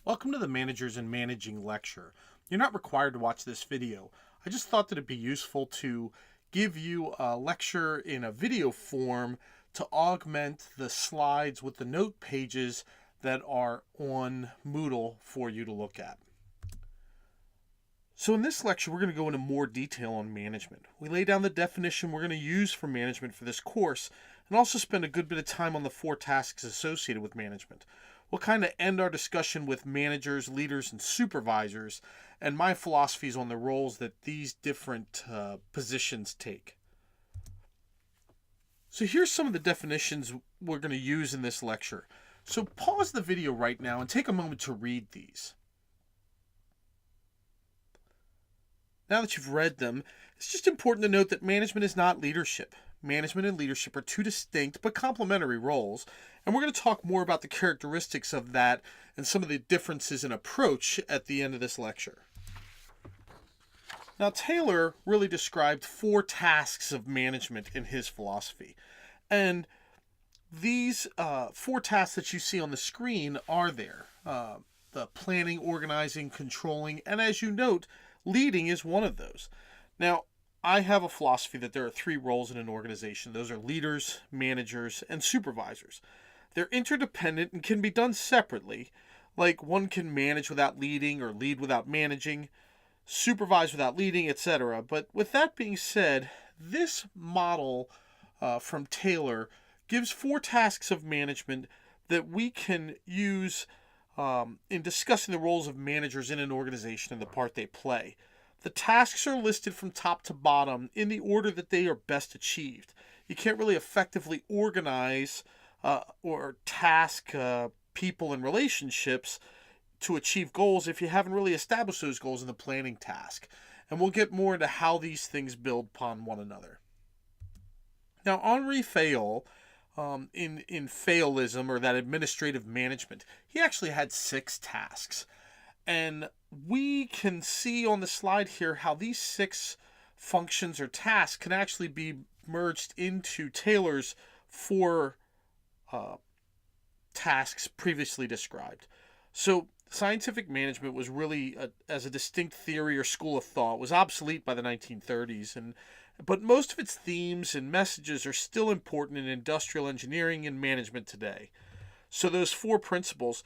Welcome to the Managers and Managing lecture. You're not required to watch this video. I just thought that it'd be useful to give you a lecture in a video form to augment the slides with the note pages that are on Moodle for you to look at. So in this lecture, we're going to go into more detail on management. We lay down the definition we're going to use for management for this course, and also spend a good bit of time on the 4 tasks associated with management. We'll kind of end our discussion with managers, leaders, and supervisors, and my philosophies on the roles that these different positions take. So here's some of the definitions we're going to use in this lecture. So pause the video right now and take a moment to read these. Now that you've read them, it's just important to note that management is not leadership. Management and leadership are 2 distinct but complementary roles, and we're going to talk more about the characteristics of that and some of the differences in approach at the end of this lecture. Now, Taylor really described 4 tasks of management in his philosophy, and these 4 tasks that you see on the screen are there. The planning, organizing, controlling, and as you note, leading is one of those. Now, I have a philosophy that there are 3 roles in an organization. Those are leaders, managers, and supervisors. They're interdependent and can be done separately, like one can manage without leading or lead without managing, supervise without leading, etc. But with that being said, this model from Taylor gives 4 tasks of management that we can use in discussing the roles of managers in an organization and the part they play. The tasks are listed from top to bottom in the order that they are best achieved. You can't really effectively organize or task people and relationships to achieve goals if you haven't really established those goals in the planning task. And we'll get more into how these things build upon one another. Now, Henri Fayol, in Fayolism, or that administrative management, he actually had 6 tasks. And we can see on the slide here how these 6 functions or tasks can actually be merged into Taylor's 4 tasks previously described. So scientific management was really, as a distinct theory or school of thought, was obsolete by the 1930s, but most of its themes and messages are still important in industrial engineering and management today. So those 4 principles,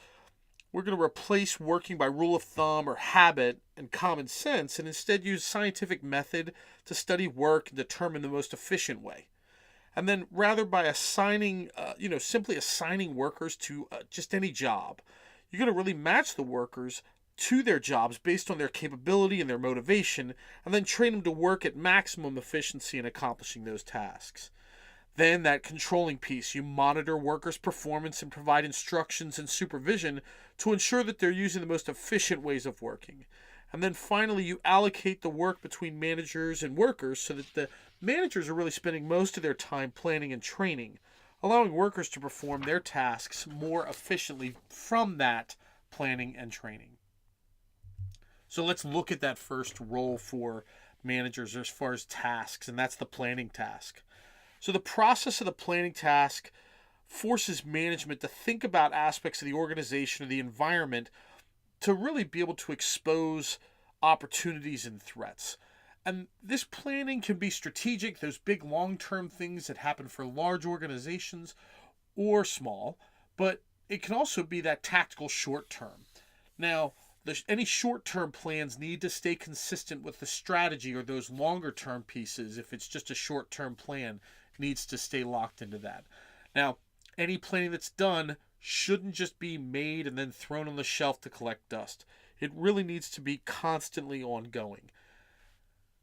we're going to replace working by rule of thumb or habit and common sense, and instead use scientific method to study work and determine the most efficient way. And then rather by simply assigning workers to just any job, you're going to really match the workers to their jobs based on their capability and their motivation, and then train them to work at maximum efficiency in accomplishing those tasks. Then that controlling piece, you monitor workers' performance and provide instructions and supervision to ensure that they're using the most efficient ways of working. And then finally, you allocate the work between managers and workers so that the managers are really spending most of their time planning and training, allowing workers to perform their tasks more efficiently from that planning and training. So let's look at that first role for managers as far as tasks, and that's the planning task. So the process of the planning task forces management to think about aspects of the organization or the environment to really be able to expose opportunities and threats. And this planning can be strategic, those big long-term things that happen for large organizations, or small, but it can also be that tactical short-term. Now, any short-term plans need to stay consistent with the strategy, or those longer-term pieces, if it's just a short-term plan, needs to stay locked into that. Now, any planning that's done shouldn't just be made and then thrown on the shelf to collect dust. It really needs to be constantly ongoing.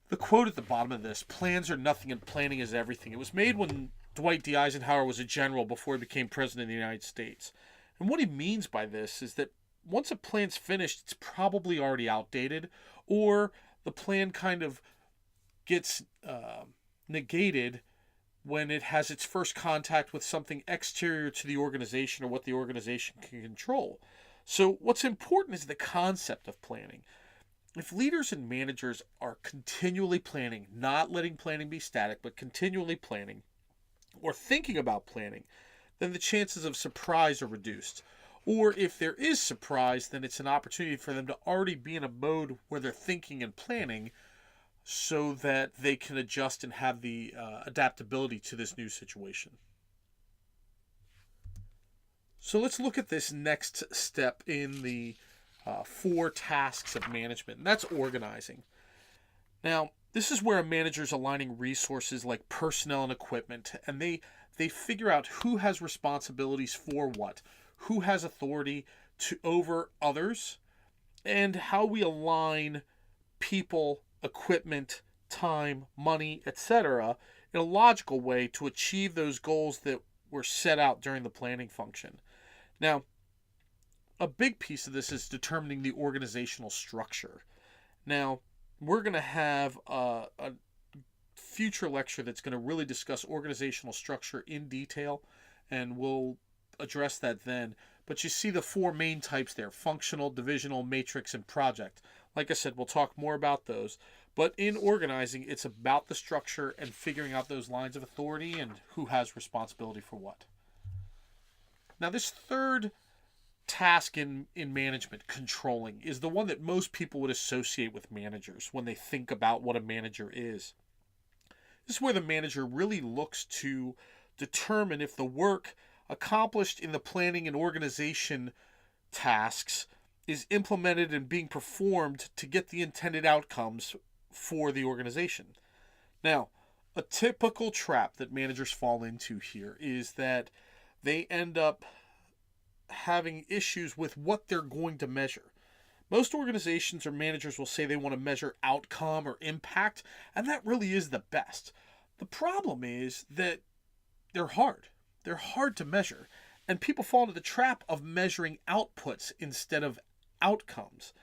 The quote at the bottom of this, "Plans are nothing and planning is everything," it was made when Dwight D. Eisenhower was a general before he became president of the United States. And what he means by this is that once a plan's finished, it's probably already outdated, or the plan kind of gets negated when it has its first contact with something exterior to the organization or what the organization can control. So what's important is the concept of planning. If leaders and managers are continually planning, not letting planning be static, but continually planning or thinking about planning, then the chances of surprise are reduced. Or if there is surprise, then it's an opportunity for them to already be in a mode where they're thinking and planning so that they can adjust and have the adaptability to this new situation. So let's look at this next step in the 4 tasks of management, and that's organizing. Now, this is where a manager is aligning resources like personnel and equipment, and they figure out who has responsibilities for what, who has authority over others, and how we align people, equipment, time, money, etc. in a logical way to achieve those goals that were set out during the planning function. Now, a big piece of this is determining the organizational structure. Now, we're going to have a future lecture that's going to really discuss organizational structure in detail, and we'll address that then. But you see the 4 main types there: functional, divisional, matrix, and project. Like I said, we'll talk more about those. But in organizing, it's about the structure and figuring out those lines of authority and who has responsibility for what. Now, this third task in management, controlling, is the one that most people would associate with managers when they think about what a manager is. This is where the manager really looks to determine if the work accomplished in the planning and organization tasks is implemented and being performed to get the intended outcomes for the organization. Now, a typical trap that managers fall into here is that they end up having issues with what they're going to measure. Most organizations or managers will say they want to measure outcome or impact, and that really is the best. The problem is that they're hard. They're hard to measure, and people fall into the trap of measuring outputs instead of outcomes.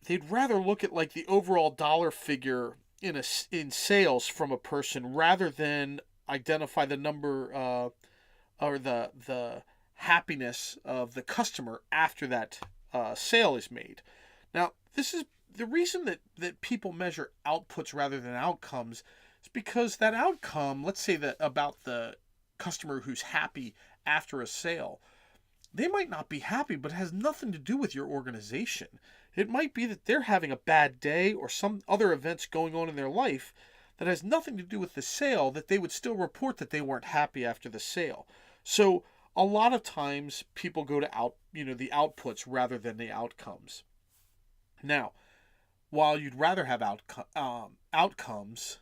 They'd rather look at like the overall dollar figure in sales from a person rather than identify the number or the happiness of the customer after that sale is made. Now, this is the reason that people measure outputs rather than outcomes is because that outcome, let's say that about the customer who's happy after a sale, they might not be happy, but it has nothing to do with your organization. It might be that they're having a bad day or some other events going on in their life that has nothing to do with the sale, that they would still report that they weren't happy after the sale. So a lot of times people go to the outputs rather than the outcomes. Now, while you'd rather have outcomes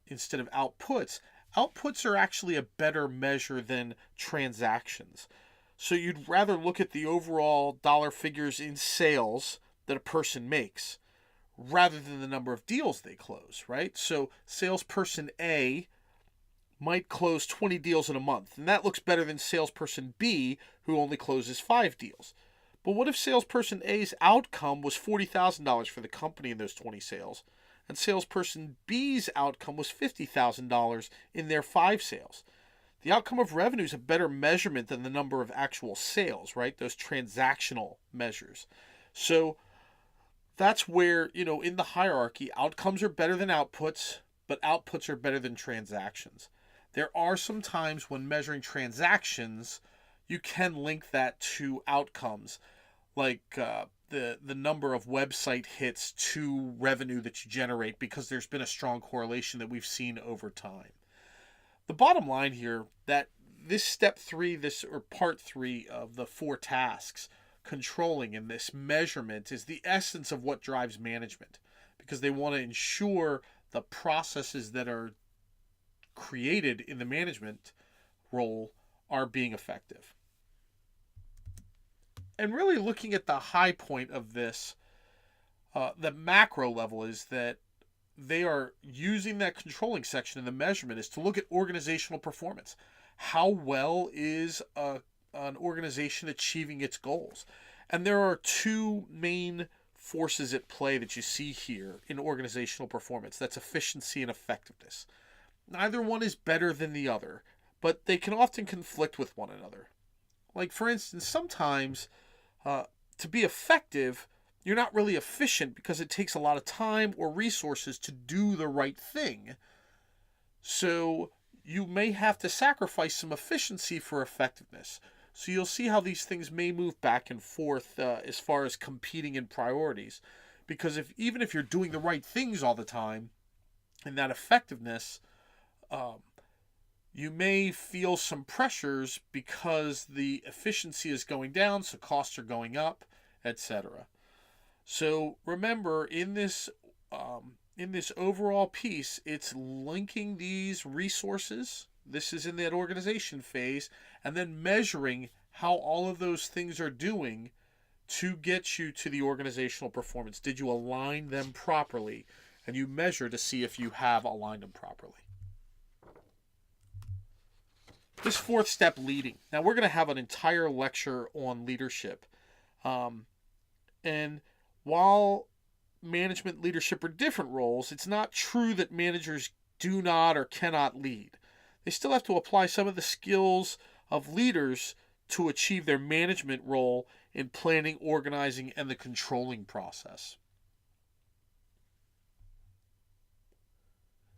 instead of outputs, outputs are actually a better measure than transactions. So you'd rather look at the overall dollar figures in sales that a person makes rather than the number of deals they close, right? So salesperson A might close 20 deals in a month, and that looks better than salesperson B, who only closes 5 deals. But what if salesperson A's outcome was $40,000 for the company in those 20 sales, and salesperson B's outcome was $50,000 in their 5 sales? The outcome of revenue is a better measurement than the number of actual sales, right? Those transactional measures. So that's where, in the hierarchy, outcomes are better than outputs, but outputs are better than transactions. There are some times when measuring transactions, you can link that to outcomes, like the number of website hits to revenue that you generate, because there's been a strong correlation that we've seen over time. The bottom line here, that this step 3, or part 3 of the 4 tasks, controlling and this measurement, is the essence of what drives management, because they want to ensure the processes that are created in the management role are being effective. And really looking at the high point of this, the macro level, is that they are using that controlling section in the measurement is to look at organizational performance. How well is an organization achieving its goals? And there are 2 main forces at play that you see here in organizational performance. That's efficiency and effectiveness. Neither one is better than the other, but they can often conflict with one another. Like, for instance, sometimes to be effective, you're not really efficient because it takes a lot of time or resources to do the right thing. So you may have to sacrifice some efficiency for effectiveness. So you'll see how these things may move back and forth as far as competing in priorities. Because even if you're doing the right things all the time, and that effectiveness, um, you may feel some pressures because the efficiency is going down, so costs are going up, etc. So remember, in this overall piece, it's linking these resources. This is in that organization phase, and then measuring how all of those things are doing to get you to the organizational performance. Did you align them properly? And you measure to see if you have aligned them properly. This fourth step, leading. Now, we're going to have an entire lecture on leadership. And while management leadership are different roles, it's not true that managers do not or cannot lead. They still have to apply some of the skills of leaders to achieve their management role in planning, organizing, and the controlling process.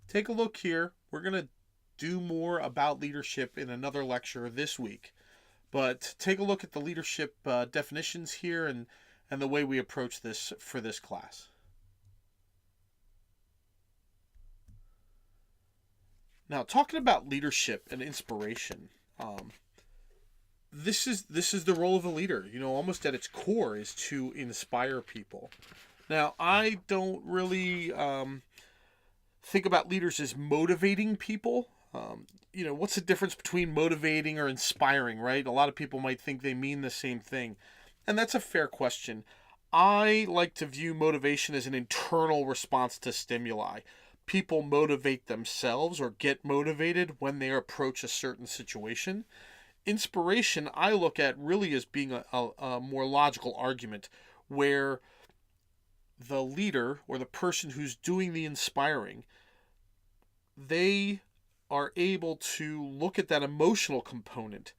Take a look here. We're going to do more about leadership in another lecture this week. But take a look at the leadership definitions here and the way we approach this for this class. Now, talking about leadership and inspiration, this is the role of a leader. Almost at its core is to inspire people. Now, I don't really think about leaders as motivating people. What's the difference between motivating or inspiring, right? A lot of people might think they mean the same thing, and that's a fair question. I like to view motivation as an internal response to stimuli. People motivate themselves or get motivated when they approach a certain situation. Inspiration, I look at really as being a more logical argument where the leader or the person who's doing the inspiring, they are able to look at that emotional component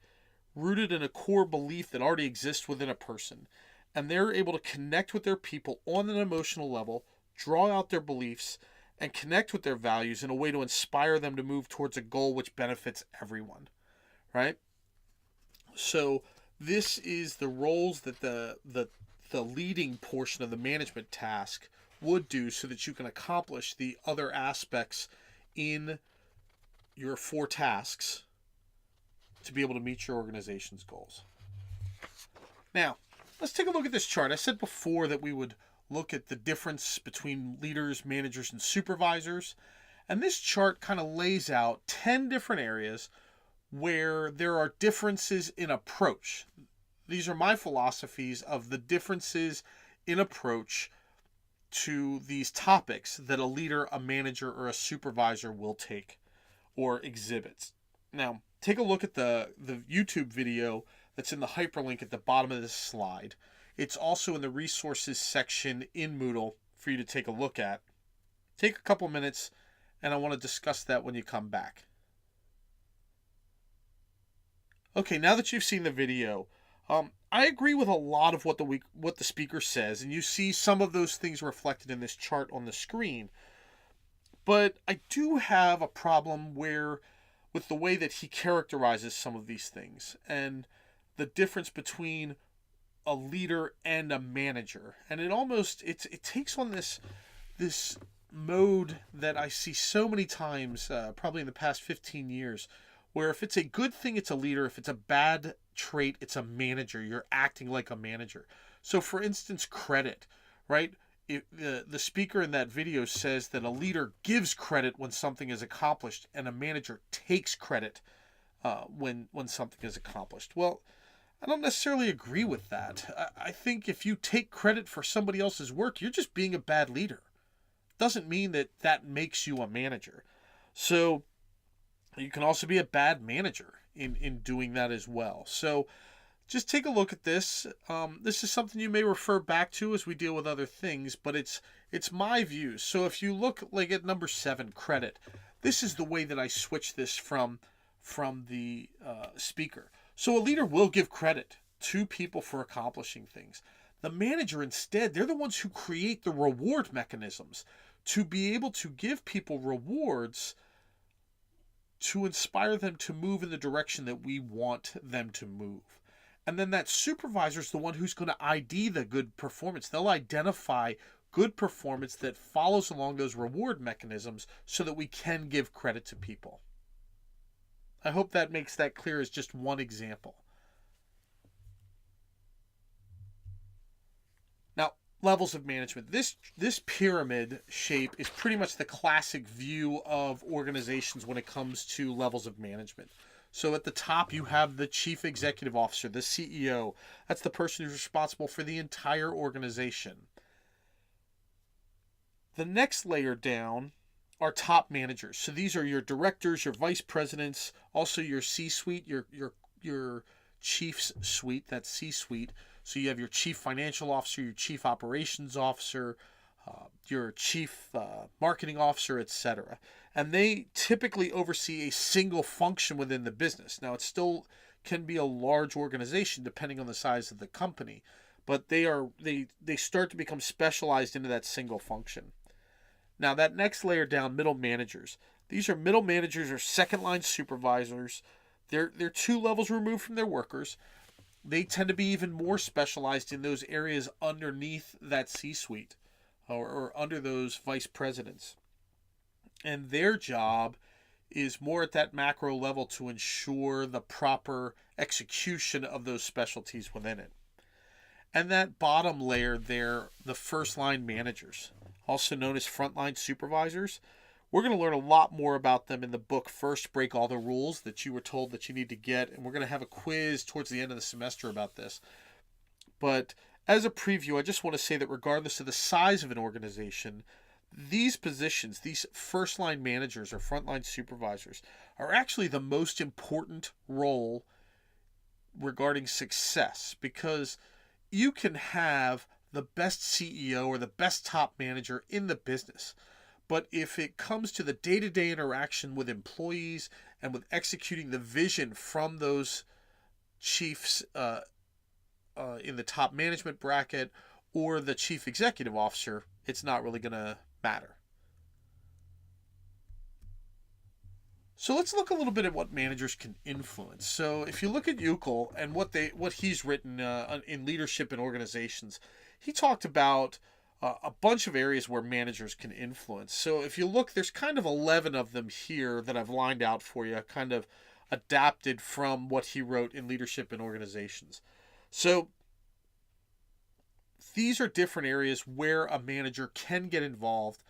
rooted in a core belief that already exists within a person. And they're able to connect with their people on an emotional level, draw out their beliefs, and connect with their values in a way to inspire them to move towards a goal which benefits everyone, right? So this is the roles that the leading portion of the management task would do so that you can accomplish the other aspects in your 4 tasks to be able to meet your organization's goals. Now, let's take a look at this chart. I said before that we would look at the difference between leaders, managers, and supervisors. And this chart kind of lays out 10 different areas where there are differences in approach. These are my philosophies of the differences in approach to these topics that a leader, a manager, or a supervisor will take or exhibits. Now, take a look at the YouTube video that's in the hyperlink at the bottom of this slide. It's also in the resources section in Moodle for you to take a look at. Take a couple minutes, and I want to discuss that when you come back. Okay, now that you've seen the video, I agree with a lot of what the speaker says, and you see some of those things reflected in this chart on the screen. But I do have a problem with the way that he characterizes some of these things and the difference between a leader and a manager. And it takes on this mode that I see so many times, probably in the past 15 years, where if it's a good thing, it's a leader. If it's a bad trait, it's a manager. You're acting like a manager. So for instance, credit, right? The speaker in that video says that a leader gives credit when something is accomplished and a manager takes credit when something is accomplished. Well, I don't necessarily agree with that. I think if you take credit for somebody else's work, you're just being a bad leader. Doesn't mean that makes you a manager. So you can also be a bad manager in doing that as well. So just take a look at this. This is something you may refer back to as we deal with other things, but it's my views. So if you look like at number 7, credit, this is the way that I switch this from the speaker. So a leader will give credit to people for accomplishing things. The manager, instead, they're the ones who create the reward mechanisms to be able to give people rewards to inspire them to move in the direction that we want them to move. And then that supervisor is the one who's going to ID the good performance. They'll identify good performance that follows along those reward mechanisms so that we can give credit to people. I hope that makes that clear as just one example. Now, levels of management. This pyramid shape is pretty much the classic view of organizations when it comes to levels of management. So at the top, you have the chief executive officer, the CEO. That's the person who's responsible for the entire organization. The next layer down are top managers. So these are your directors, your vice presidents, also your C-suite, your chief's suite, that's C-suite. So you have your chief financial officer, your chief operations officer, your chief marketing officer, etc. And they typically oversee a single function within the business. Now, it still can be a large organization depending on the size of the company, but they start to become specialized into that single function. Now, that next layer down, middle managers. These are middle managers or second line supervisors. They're 2 levels removed from their workers. They tend to be even more specialized in those areas underneath that C-suite or under those vice presidents. And their job is more at that macro level to ensure the proper execution of those specialties within it. And that bottom layer there, the first line managers, also known as frontline supervisors. We're going to learn a lot more about them in the book First Break All the Rules that you were told that you need to get, and we're going to have a quiz towards the end of the semester about this. But as a preview, I just want to say that regardless of the size of an organization, these positions, these first line managers or frontline supervisors, are actually the most important role regarding success, because you can have the best CEO or the best top manager in the business, but if it comes to the day-to-day interaction with employees and with executing the vision from those chiefs in the top management bracket or the chief executive officer, it's not really going to matter. So let's look a little bit at what managers can influence. So if you look at Uckel and what he's written in Leadership in Organizations, he talked about a bunch of areas where managers can influence. So if you look, there's kind of 11 of them here that I've lined out for you, kind of adapted from what he wrote in Leadership in Organizations. So these are different areas where a manager can get involved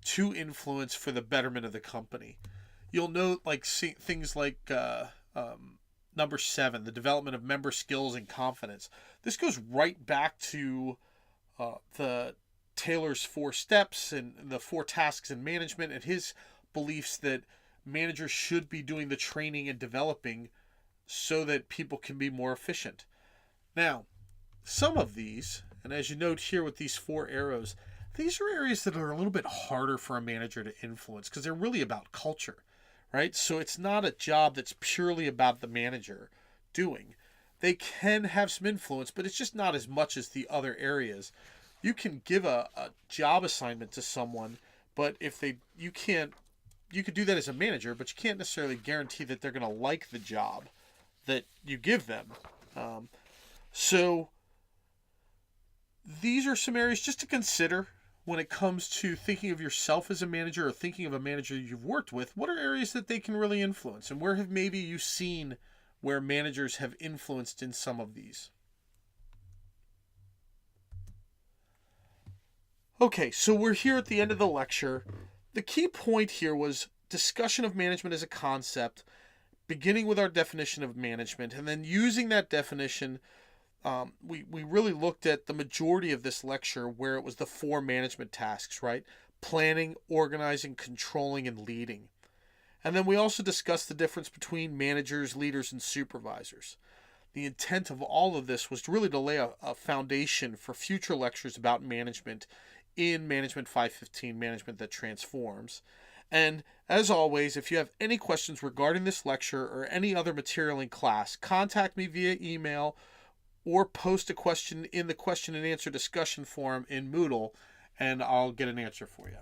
to influence for the betterment of the company. You'll note things like number 7, the development of member skills and confidence. This goes right back to the Taylor's 4 steps and the 4 tasks in management, and his beliefs that managers should be doing the training and developing so that people can be more efficient. Now, some of these, and as you note here with these 4 arrows, these are areas that are a little bit harder for a manager to influence because they're really about culture, right? So it's not a job that's purely about the manager doing. They can have some influence, but it's just not as much as the other areas. You can give a job assignment to someone, but you could do that as a manager, but you can't necessarily guarantee that they're going to like the job that you give them. So these are some areas just to consider when it comes to thinking of yourself as a manager or thinking of a manager you've worked with. What are areas that they can really influence, and where have maybe you seen where managers have influenced in some of these? Okay, so we're here at the end of the lecture. The key point here was discussion of management as a concept, beginning with our definition of management, and then using that definition. We really looked at the majority of this lecture where it was the 4 management tasks, right? Planning, organizing, controlling, and leading. And then we also discussed the difference between managers, leaders, and supervisors. The intent of all of this was really to lay a foundation for future lectures about management in Management 515, Management That Transforms. And as always, if you have any questions regarding this lecture or any other material in class, contact me via email or post a question in the question and answer discussion forum in Moodle, and I'll get an answer for you.